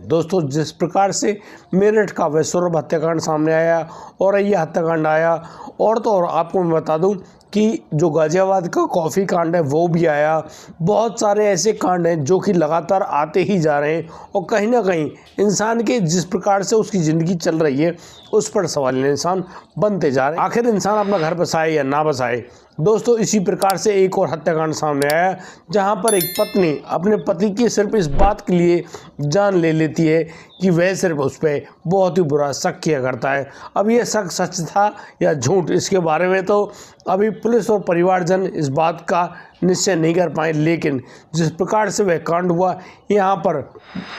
दोस्तों, जिस प्रकार से मेरठ का वैश्वरव हत्याकांड सामने आया और ये हत्याकांड आया, और तो और आपको मैं बता दूं कि जो गाजियाबाद का कॉफ़ी कांड है वो भी आया। बहुत सारे ऐसे कांड हैं जो कि लगातार आते ही जा रहे हैं और कहीं ना कहीं इंसान के जिस प्रकार से उसकी ज़िंदगी चल रही है उस पर सवाल निशान बनते जा रहे हैं। आखिर इंसान अपना घर बसाए या ना बसाए। दोस्तों, इसी प्रकार से एक और हत्याकांड सामने आया जहां पर एक पत्नी अपने पति की सिर्फ इस बात के लिए जान ले लेती है कि वह सिर्फ उस पर बहुत ही बुरा शक किया करता है। अब यह शक सच था या झूठ, इसके बारे में तो अभी पुलिस और परिवारजन इस बात का निश्चय नहीं कर पाए, लेकिन जिस प्रकार से वह कांड हुआ, यहाँ पर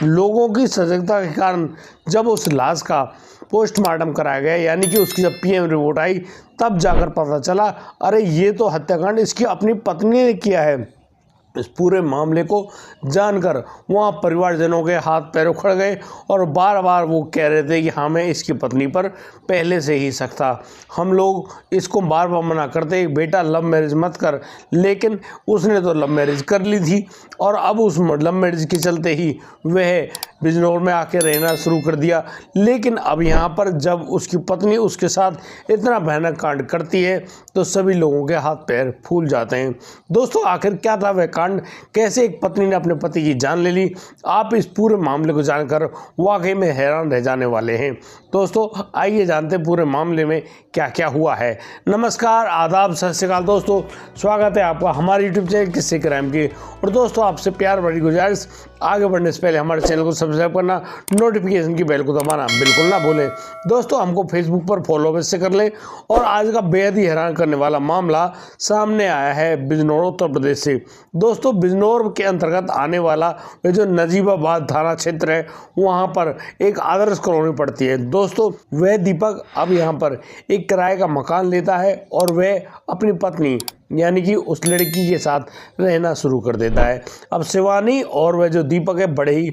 लोगों की सजगता के कारण जब उस लाश का पोस्टमार्टम कराया गया, यानी कि उसकी जब पीएम रिपोर्ट आई, तब जाकर पता चला अरे ये तो हत्याकांड इसकी अपनी पत्नी ने किया है। इस पूरे मामले को जानकर वहाँ परिवारजनों के हाथ पैर उखड़ गए और बार बार वो कह रहे थे कि हमें इसकी पत्नी पर पहले से ही शक था। हम लोग इसको बार बार मना करते बेटा लव मैरिज मत कर, लेकिन उसने तो लव मैरिज कर ली थी और अब उस लव मैरिज के चलते ही वह बिजनौर में आके रहना शुरू कर दिया। लेकिन अब यहाँ पर जब उसकी पत्नी उसके साथ इतना भयानक कांड करती है तो सभी लोगों के हाथ पैर फूल जाते हैं। दोस्तों, आखिर क्या था वह कांड, कैसे एक पत्नी ने अपने पति की जान ले ली, आप इस पूरे मामले को जानकर वाकई में हैरान रह जाने वाले हैं। दोस्तों, आइए जानते हैं पूरे मामले में क्या क्या हुआ है। नमस्कार, आदाब, सत श्री अकाल दोस्तों, स्वागत है आपका हमारे यूट्यूब चैनल किस्से क्राइम की। और दोस्तों, आपसे प्यार भरी गुजारिश, आगे बढ़ने से पहले हमारे चैनल को सब्सक्राइब करना, नोटिफिकेशन की बेल को दबाना बिल्कुल ना भूलें। दोस्तों, हमको फेसबुक पर फॉलो अवश्य कर लें। और आज का बेहद ही हैरान करने वाला मामला सामने आया है बिजनौर उत्तर प्रदेश से। दोस्तों, बिजनौर के अंतर्गत आने वाला वह जो नजीबाबाद थाना क्षेत्र है, वहाँ पर एक आदर्श कॉलोनी पड़ती है। दोस्तों, वह दीपक अब यहाँ पर एक किराए का मकान लेता है और वह अपनी पत्नी यानी कि उस लड़की के साथ रहना शुरू कर देता है। अब शिवानी और वह जो दीपक है बड़े ही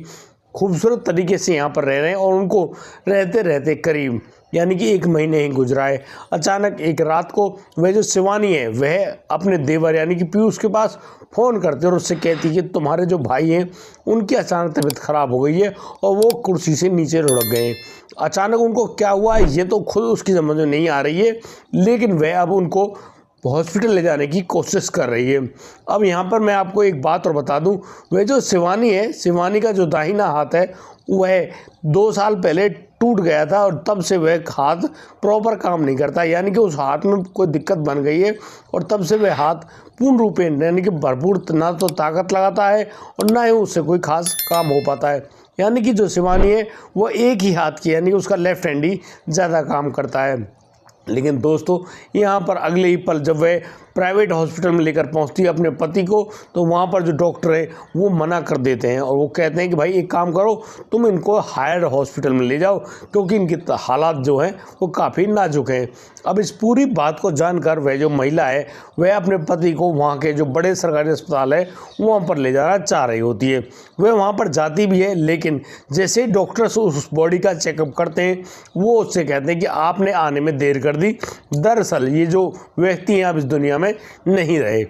खूबसूरत तरीके से यहाँ पर रह रहे हैं और उनको रहते रहते करीब यानी कि 1 महीने ही गुजरा है। अचानक एक रात को वह जो शिवानी है वह अपने देवर यानी कि पीयूष के पास फ़ोन करती है और उससे कहती है कि तुम्हारे जो भाई हैं उनकी अचानक तबीयत खराब हो गई है और वो कुर्सी से नीचे लुढ़क गए हैं। अचानक उनको क्या हुआ है ये तो खुद उसकी समझ में नहीं आ रही है, लेकिन वह अब उनको हॉस्पिटल ले जाने की कोशिश कर रही है। अब यहाँ पर मैं आपको एक बात और बता दूं, वह जो शिवानी है, शिवानी का जो दाहिना हाथ है वह 2 साल पहले टूट गया था और तब से वह हाथ प्रॉपर काम नहीं करता, यानी कि उस हाथ में कोई दिक्कत बन गई है और तब से वह हाथ पूर्ण रूपेण यानी कि भरपूर ना तो ताकत लगाता है और ना ही उससे कोई खास काम हो पाता है। यानी कि जो शिवानी है वो एक ही हाथ की यानी कि उसका लेफ्ट हैंड ही ज़्यादा काम करता है। लेकिन दोस्तों, यहाँ पर अगले ही पल जब वह प्राइवेट हॉस्पिटल में लेकर पहुँचती है अपने पति को, तो वहाँ पर जो डॉक्टर है वो मना कर देते हैं और वो कहते हैं कि भाई एक काम करो, तुम इनको हायर हॉस्पिटल में ले जाओ क्योंकि इनकी हालात जो हैं वो काफ़ी नाजुक हैं। अब इस पूरी बात को जानकर वह जो महिला है वह अपने पति को वहाँ के जो बड़े सरकारी अस्पताल है वहाँ पर ले जाना चाह रही होती है। वह वहाँ पर जाती भी है, लेकिन जैसे ही डॉक्टर्स उस बॉडी का चेकअप करते हैं वो उससे कहते हैं कि आपने आने में देर कर दी, दरअसल ये जो व्यक्ति हैं अब इस दुनिया में नहीं रहे।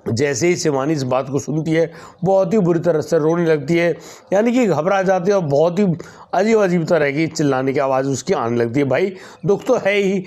जैसे ही शिवानी इस बात को सुनती है बहुत ही बुरी तरह से रोने लगती है, यानी कि घबरा जाती है और बहुत ही अजीब अजीब तरह की चिल्लाने की आवाज़ उसकी आने लगती है। भाई दुख तो है ही,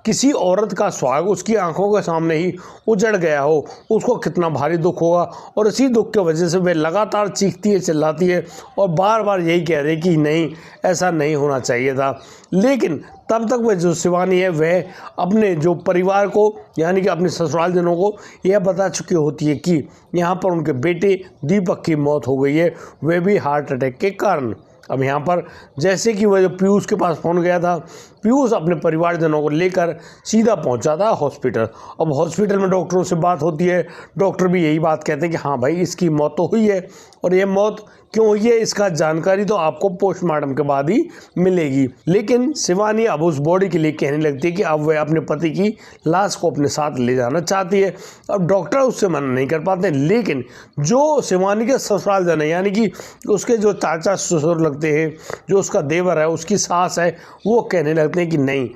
किसी औरत का सुहाग उसकी आंखों के सामने ही उजड़ गया हो, उसको कितना भारी दुख होगा। और इसी दुख की वजह से वह लगातार चीखती है, चिल्लाती है और बार बार यही कह रही कि नहीं, ऐसा नहीं होना चाहिए था। लेकिन तब तक वह जो शिवानी है वह अपने जो परिवार को यानी कि अपने ससुरालजनों को यह बता चुकी होती है कि यहाँ पर उनके बेटे दीपक की मौत हो गई है, वह भी हार्ट अटैक के कारण। अब यहाँ पर जैसे कि वह जो पीयूष के पास फ़ोन गया था, पीयूष अपने परिवारजनों को लेकर सीधा पहुँचा था हॉस्पिटल। अब हॉस्पिटल में डॉक्टरों से बात होती है, डॉक्टर भी यही बात कहते हैं कि हाँ भाई इसकी मौत तो हुई है और ये मौत क्यों हुई है इसका जानकारी तो आपको पोस्टमार्टम के बाद ही मिलेगी। लेकिन शिवानी अब उस बॉडी के लिए कहने लगती है कि अब वह अपने पति की लाश को अपने साथ ले जाना चाहती है। अब डॉक्टर उससे मना नहीं कर पाते, लेकिन जो शिवानी के ससुरालजन है यानी कि उसके जो चाचा ससुर लगते हैं, जो उसका देवर है, उसकी सास है, वो कहने लगते हैं कि नहीं,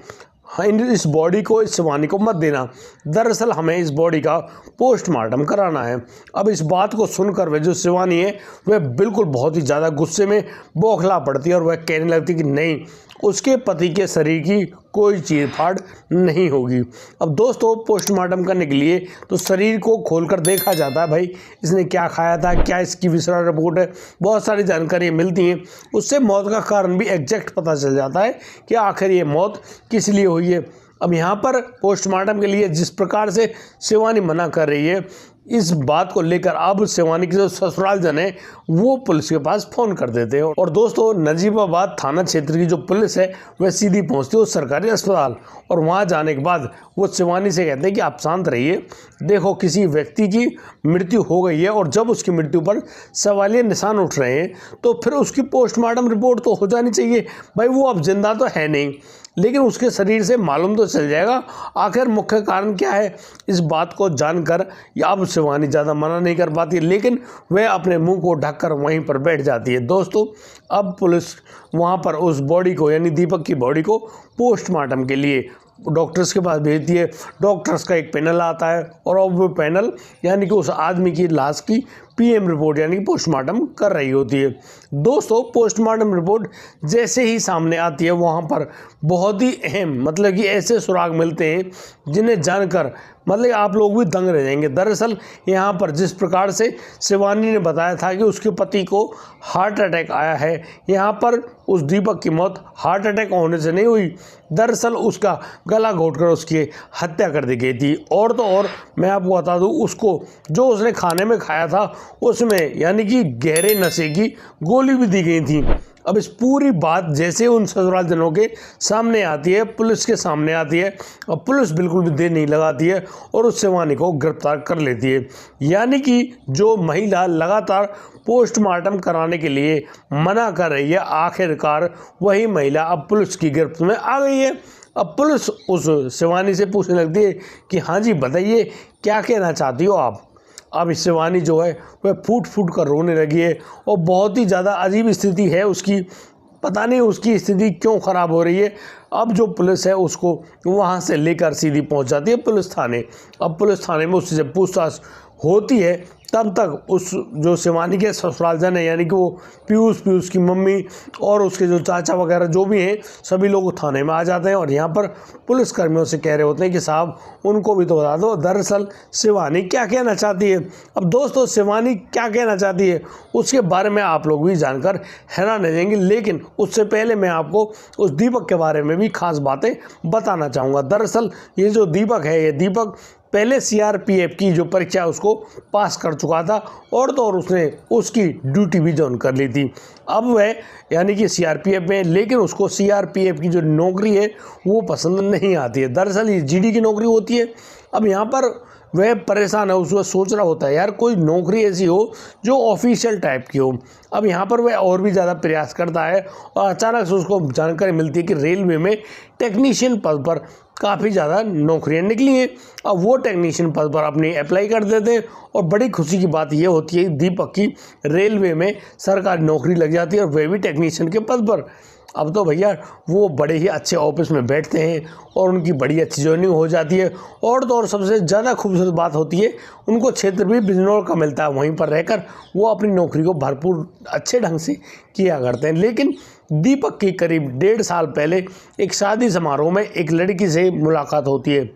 हाँ, इस बॉडी को, इस शिवानी को मत देना, दरअसल हमें इस बॉडी का पोस्टमार्टम कराना है। अब इस बात को सुनकर वह जो शिवानी है वह बिल्कुल बहुत ही ज़्यादा गुस्से में बौखला पड़ती है और वह कहने लगती है कि नहीं, उसके पति के शरीर की कोई चीर फाड़ नहीं होगी। अब दोस्तों पोस्टमार्टम करने के लिए तो शरीर को खोलकर देखा जाता है, भाई इसने क्या खाया था, क्या इसकी विसरा रिपोर्ट है, बहुत सारी जानकारी मिलती हैं। उससे मौत का कारण भी एग्जैक्ट पता चल जाता है कि आखिर ये मौत किस लिए हुई है। अब यहाँ पर पोस्टमार्टम के लिए जिस प्रकार से शिवानी मना कर रही है, इस बात को लेकर अब शिवानी के जो ससुरालजन है वो पुलिस के पास फ़ोन कर देते हैं। और दोस्तों नजीबाबाद थाना क्षेत्र की जो पुलिस है वह सीधी पहुंचती है उस सरकारी अस्पताल, और वहां जाने के बाद वो शिवानी से कहते हैं कि आप शांत रहिए, देखो किसी व्यक्ति की मृत्यु हो गई है और जब उसकी मृत्यु पर सवालिया निशान उठ रहे हैं तो फिर उसकी पोस्टमार्टम रिपोर्ट तो हो जानी चाहिए। भाई वो अब जिंदा तो है नहीं, लेकिन उसके शरीर से मालूम तो चल जाएगा आखिर मुख्य कारण क्या है। इस बात को जानकर अब शिवानी ज़्यादा मना नहीं कर पाती, लेकिन वह अपने मुंह को ढककर वहीं पर बैठ जाती है। दोस्तों अब पुलिस वहां पर उस बॉडी को, यानी दीपक की बॉडी को पोस्टमार्टम के लिए डॉक्टर्स के पास भेजती है। डॉक्टर्स का एक पैनल आता है और अब वो पैनल यानी कि उस आदमी की लाश की पीएम रिपोर्ट यानी कि पोस्टमार्टम कर रही होती है। दोस्तों पोस्टमार्टम रिपोर्ट जैसे ही सामने आती है वहाँ पर बहुत ही अहम मतलब कि ऐसे सुराग मिलते हैं जिन्हें जानकर मतलब आप लोग भी दंग रह जाएंगे। दरअसल यहाँ पर जिस प्रकार से शिवानी ने बताया था कि उसके पति को हार्ट अटैक आया है, यहाँ पर उस दीपक की मौत हार्ट अटैक होने से नहीं हुई, दरअसल उसका गला घोटकर उसकी हत्या कर दी गई थी। और तो और मैं आपको बता दूं, उसको जो उसने खाने में खाया था उसमें यानी कि गहरे नशे की गोली भी दी गई थी। अब इस पूरी बात जैसे उन ससुरालजनों के सामने आती है, पुलिस के सामने आती है, और पुलिस बिल्कुल भी देर नहीं लगाती है और उस शिवानी को गिरफ्तार कर लेती है। यानी कि जो महिला लगातार पोस्टमार्टम कराने के लिए मना कर रही है, आखिरकार वही महिला अब पुलिस की गिरफ्त में आ गई है। अब पुलिस उस शिवानी से पूछने लगती है कि हाँ जी बताइए क्या कहना चाहती हो आप। अब इस शिवानी जो है वह फूट फूट कर रोने लगी है और बहुत ही ज़्यादा अजीब स्थिति है उसकी, पता नहीं उसकी स्थिति क्यों ख़राब हो रही है। अब जो पुलिस है उसको वहाँ से लेकर सीधी पहुँच जाती है पुलिस थाने। अब पुलिस थाने में उससे जब पूछताछ होती है तब तक उस जो शिवानी के ससुरालजन है यानी कि वो पीयूष की मम्मी और उसके जो चाचा वगैरह जो भी हैं सभी लोग थाने में आ जाते हैं और यहाँ पर पुलिसकर्मियों से कह रहे होते हैं कि साहब उनको भी तो बता दो दरअसल शिवानी क्या कहना चाहती है। अब दोस्तों शिवानी क्या कहना चाहती है उसके बारे में आप लोग भी जानकर हैरान रह जाएंगे, लेकिन उससे पहले मैं आपको उस दीपक के बारे में भी खास बातें बताना चाहूँगा। दरअसल ये जो दीपक है, ये दीपक पहले सीआरपीएफ की जो परीक्षा उसको पास कर चुका था और तो और उसने उसकी ड्यूटी भी ज्वाइन कर ली थी। अब वह यानी कि सीआरपीएफ में, लेकिन उसको सीआरपीएफ की जो नौकरी है वो पसंद नहीं आती है। दरअसल ये जीडी की नौकरी होती है। अब यहाँ पर वह परेशान है, उसको सोच रहा होता है यार कोई नौकरी ऐसी हो जो ऑफिशियल टाइप की हो। अब यहाँ पर वह और भी ज़्यादा प्रयास करता है और अचानक से उसको जानकारी मिलती है कि रेलवे में टेक्नीशियन पद पर काफ़ी ज़्यादा नौकरियाँ निकली हैं। अब वो टेक्नीशियन पद पर अपनी अप्लाई कर देते हैं और बड़ी खुशी की बात ये होती है दीपक की रेलवे में सरकारी नौकरी लग जाती है और वह भी टेक्नीशियन के पद पर। अब तो भैया वो बड़े ही अच्छे ऑफिस में बैठते हैं और उनकी बड़ी अच्छी जॉइनिंग हो जाती है। और तो और सबसे ज़्यादा खूबसूरत बात होती है उनको क्षेत्र भी बिजनौर का मिलता है, वहीं पर रहकर वो अपनी नौकरी को भरपूर अच्छे ढंग से किया करते हैं। लेकिन दीपक की करीब 1.5 साल पहले एक शादी समारोह में एक लड़की से मुलाकात होती है।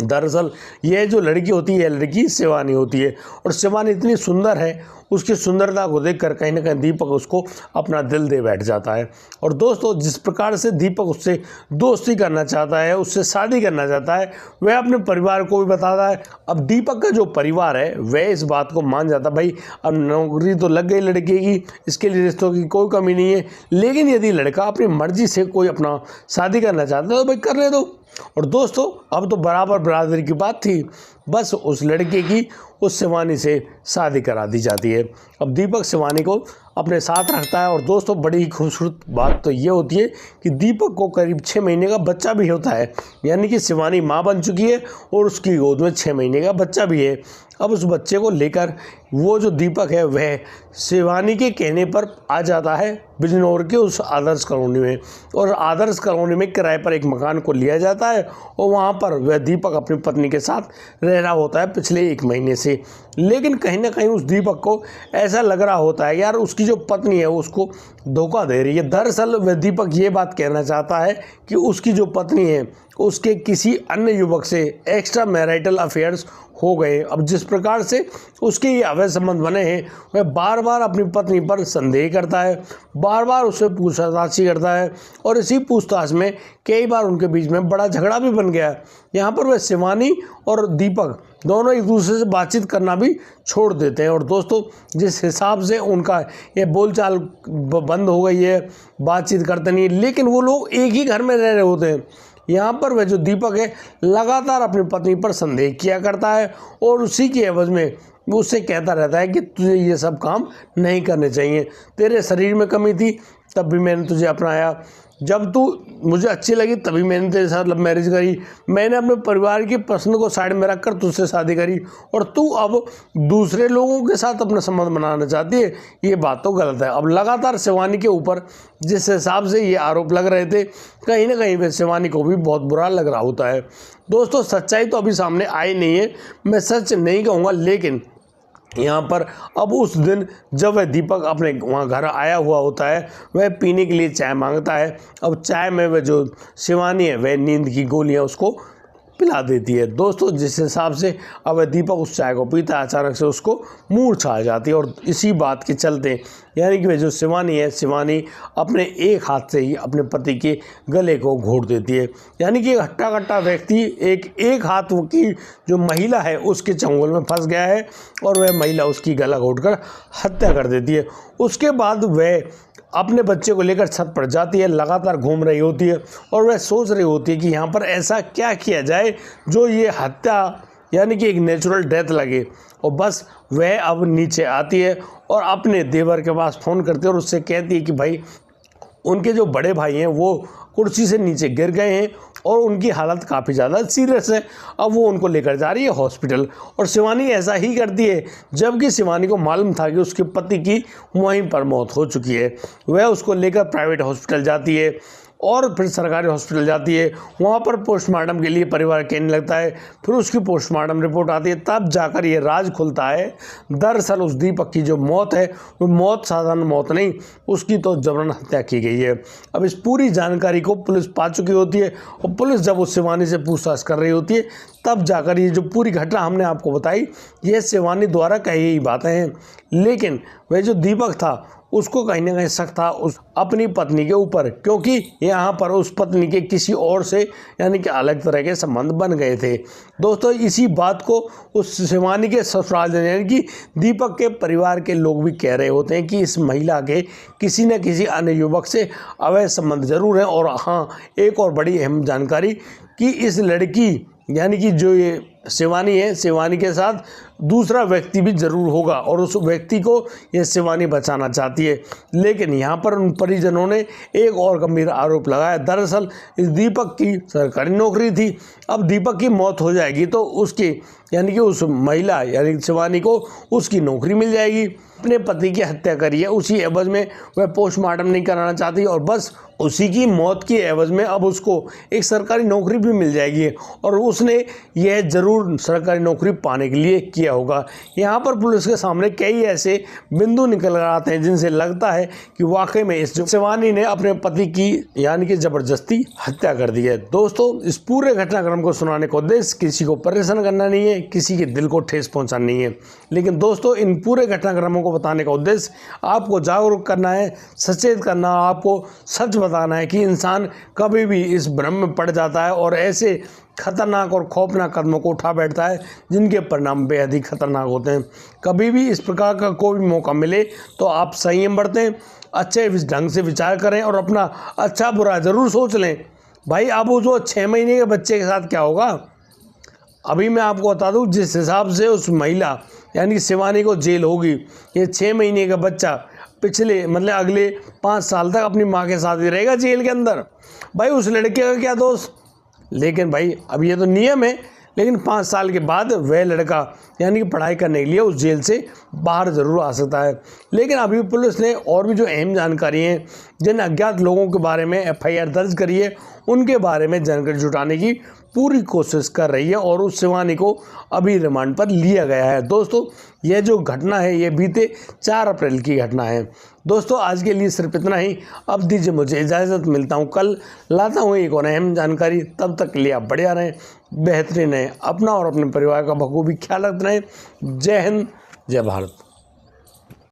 दरअसल यह जो लड़की होती है लड़की शिवानी होती है और शिवानी इतनी सुंदर है, उसकी सुंदरता को देखकर कहीं ना कहीं दीपक उसको अपना दिल दे बैठ जाता है। और दोस्तों जिस प्रकार से दीपक उससे दोस्ती करना चाहता है, उससे शादी करना चाहता है, वह अपने परिवार को भी बताता है। अब दीपक का जो परिवार है वह इस बात को मान जाता है, भाई अब नौकरी तो लग गई लड़के की, इसके लिए रिश्तों की कोई कमी नहीं है, लेकिन यदि लड़का अपनी मर्जी से कोई अपना शादी करना चाहता है तो भाई करने दो। और दोस्तों अब तो बराबर बरादरी की बात थी, बस उस लड़के की उस शिवानी से शादी करा दी जाती है। अब दीपक शिवानी को अपने साथ रखता है। और दोस्तों बड़ी ही खूबसूरत बात तो ये होती है कि दीपक को करीब 6 महीने का बच्चा भी होता है, यानी कि शिवानी माँ बन चुकी है और उसकी गोद में 6 महीने का बच्चा भी है। अब उस बच्चे को लेकर वो जो दीपक है वह शिवानी के कहने पर आ जाता है बिजनौर के उस आदर्श कॉलोनी में, और आदर्श कॉलोनी में किराए पर एक मकान को लिया जाता है और वहाँ पर वह दीपक अपनी पत्नी के साथ रह रहा होता है पिछले 1 महीने से। लेकिन कहीं ना कहीं उस दीपक को ऐसा लग रहा होता है यार उसकी जो पत्नी है उसको धोखा दे रही है। दरअसल वह दीपक ये बात कहना चाहता है कि उसकी जो पत्नी है उसके किसी अन्य युवक से एक्स्ट्रा मैरिटल अफेयर्स हो गए। अब जिस प्रकार से उसके ये अवैध संबंध बने हैं वह बार बार अपनी पत्नी पर संदेह करता है, बार बार उससे पूछताछ करता है और इसी पूछताछ में कई बार उनके बीच में बड़ा झगड़ा भी बन गया। यहाँ पर वह शिवानी और दीपक दोनों एक दूसरे से बातचीत करना भी छोड़ देते हैं। और दोस्तों जिस हिसाब से उनका ये बोलचाल बंद हो गई है, बातचीत करते नहीं, लेकिन वो लोग एक ही घर में रह रहे होते हैं। यहाँ पर वह जो दीपक है लगातार अपनी पत्नी पर संदेह किया करता है और उसी के एवज में वो उससे कहता रहता है कि तुझे ये सब काम नहीं करने चाहिए, तेरे शरीर में कमी थी तब भी मैंने तुझे अपनाया, जब तू मुझे अच्छी लगी तभी मैंने तेरे साथ लव मैरिज करी, मैंने अपने परिवार की पसंद को साइड में रखकर तुझसे शादी करी और तू अब दूसरे लोगों के साथ अपना संबंध बनाना चाहती है, ये बात तो गलत है। अब लगातार शिवानी के ऊपर जिस हिसाब से ये आरोप लग रहे थे कहीं ना कहीं शिवानी को भी बहुत बुरा लग रहा होता है। दोस्तों सच्चाई तो अभी सामने आई नहीं है, मैं सच नहीं कहूँगा, लेकिन यहाँ पर अब उस दिन जब वह दीपक अपने वहाँ घर आया हुआ होता है वह पीने के लिए चाय मांगता है। अब चाय में वह जो शिवानी है वह नींद की गोलियाँ उसको पिला देती है। दोस्तों जिस हिसाब से अब दीपक उस चाय को पीता है अचानक से उसको मूर्छा आ जाती है और इसी बात के चलते यानी कि वह जो शिवानी है, शिवानी अपने एक हाथ से ही अपने पति के गले को घोट देती है। यानी कि एक हट्टा कट्टा व्यक्ति एक हाथ की जो महिला है उसके चंगुल में फंस गया है और वह महिला उसकी गला घोटकर हत्या कर देती है। उसके बाद वह अपने बच्चे को लेकर छत पर जाती है, लगातार घूम रही होती है और वह सोच रही होती है कि यहाँ पर ऐसा क्या किया जाए जो ये हत्या यानी कि एक नेचुरल डेथ लगे। और बस वह अब नीचे आती है और अपने देवर के पास फ़ोन करती है और उससे कहती है कि भाई उनके जो बड़े भाई हैं वो कुर्सी से नीचे गिर गए हैं और उनकी हालत काफ़ी ज़्यादा सीरियस है। अब वो उनको लेकर जा रही है हॉस्पिटल और शिवानी ऐसा ही करती है, जबकि शिवानी को मालूम था कि उसके पति की वहीं पर मौत हो चुकी है। वह उसको लेकर प्राइवेट हॉस्पिटल जाती है और फिर सरकारी हॉस्पिटल जाती है, वहाँ पर पोस्टमार्टम के लिए परिवार कहने लगता है। फिर उसकी पोस्टमार्टम रिपोर्ट आती है, तब जाकर ये राज खुलता है। दरअसल उस दीपक की जो मौत है वो मौत साधारण मौत नहीं, उसकी तो जबरन हत्या की गई है। अब इस पूरी जानकारी को पुलिस पा चुकी होती है और पुलिस जब उस शिवानी से पूछताछ कर रही होती है तब जाकर ये जो पूरी घटना हमने आपको बताई ये शिवानी द्वारा कही गई बातें हैं। लेकिन वह जो दीपक था उसको कहीं ना कहीं शक था उस अपनी पत्नी के ऊपर, क्योंकि यहाँ पर उस पत्नी के किसी और से यानी कि अलग तरह के संबंध बन गए थे। दोस्तों इसी बात को उस शिवानी के ससुराल यानी कि दीपक के परिवार के लोग भी कह रहे होते हैं कि इस महिला के किसी न किसी अन्य युवक से अवैध संबंध जरूर हैं। और हाँ, एक और बड़ी अहम जानकारी कि इस लड़की यानी कि जो ये शिवानी है, शिवानी के साथ दूसरा व्यक्ति भी जरूर होगा और उस व्यक्ति को ये शिवानी बचाना चाहती है। लेकिन यहाँ पर उन परिजनों ने एक और गंभीर आरोप लगाया। दरअसल इस दीपक की सरकारी नौकरी थी, अब दीपक की मौत हो जाएगी तो उसकी यानी कि उस महिला यानी शिवानी को उसकी नौकरी मिल जाएगी। अपने पति की हत्या करी है, उसी एवज में वह पोस्टमार्टम नहीं कराना चाहती और बस उसी की मौत की एवज में अब उसको एक सरकारी नौकरी भी मिल जाएगी और उसने यह जरूर सरकारी नौकरी पाने के लिए किया होगा। यहाँ पर पुलिस के सामने कई ऐसे बिंदु निकल आते हैं जिनसे लगता है कि वाकई में इस शिवानी ने अपने पति की यानी कि जबरदस्ती हत्या कर दी है। दोस्तों इस पूरे घटनाक्रम को सुनाने का उद्देश्य किसी को परेशान करना नहीं है, किसी के दिल को ठेस पहुँचाना नहीं है, लेकिन दोस्तों इन पूरे घटनाक्रमों को बताने का उद्देश्य आपको जागरूक करना है, सचेत करना, आपको सच बताना है कि इंसान कभी भी इस भ्रम में पड़ जाता है और ऐसे खतरनाक और खौफनाक कदमों को उठा बैठता है जिनके परिणाम बेहद ही खतरनाक होते हैं। कभी भी इस प्रकार का कोई भी मौका मिले तो आप संयम बरतें, अच्छे ढंग से विचार करें और अपना अच्छा बुरा ज़रूर सोच लें। भाई अब वो 6 महीने के बच्चे के साथ क्या होगा, अभी मैं आपको बता दूं जिस हिसाब से उस महिला यानी शिवानी को जेल होगी, ये 6 महीने का बच्चा पिछले मतलब अगले 5 साल तक अपनी माँ के साथ ही रहेगा जेल के अंदर। भाई उस लड़के का क्या दोष, लेकिन भाई अब ये तो नियम है, लेकिन 5 साल के बाद वह लड़का यानी कि पढ़ाई करने के लिए उस जेल से बाहर ज़रूर आ सकता है। लेकिन अभी पुलिस ने और भी जो अहम जानकारी हैं, जिन अज्ञात लोगों के बारे में FIR दर्ज करी है, उनके बारे में जानकारी जुटाने की पूरी कोशिश कर रही है और उस शिवानी को अभी रिमांड पर लिया गया है। दोस्तों यह जो घटना है ये बीते 4 अप्रैल की घटना है। दोस्तों आज के लिए सिर्फ इतना ही, अब दीजिए मुझे इजाज़त, मिलता हूँ कल, लाता हूँ एक और अहम जानकारी। तब तक के लिए आप बढ़िया रहें, बेहतरीन रहें, अपना और अपने परिवार का बखूबी ख्याल रखते रहें। जय हिंद, जय भारत।